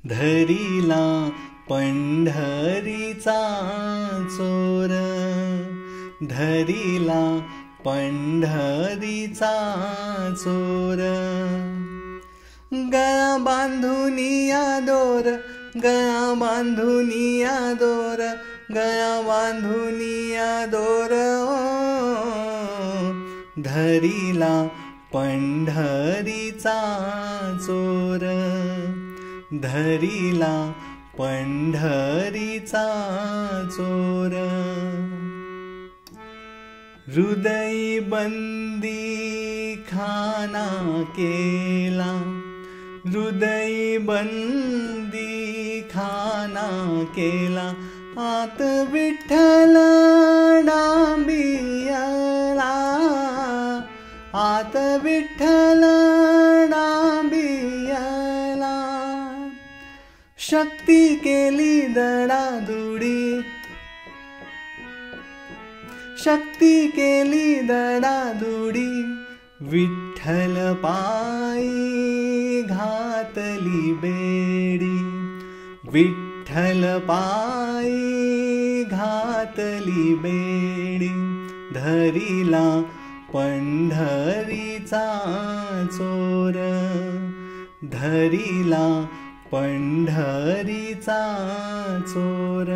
धरिला पंढरीचा चोर, धरिला पंढरीचा चोर. गळा बांधुनिया दोर, गळा बांधुनिया दोर, गळा बांधुनिया दोर. धरिला पंढरीचा चोर, धरिला पंढरीचा चोर. हृदय बंदी खाना केला, हृदय बंदी खाना केला. आत विठ्ठल डांबियाला, आत विठ्ठल डांबियाला. शक्ती केली दडादुडी, शक्ती केली दडादुडी. विठ्ठल पायी घातली बेडी, विठ्ठल पायी घातली बेडी. धरिला पंढरीचा चोर, धरिला पंढरीचा चोर.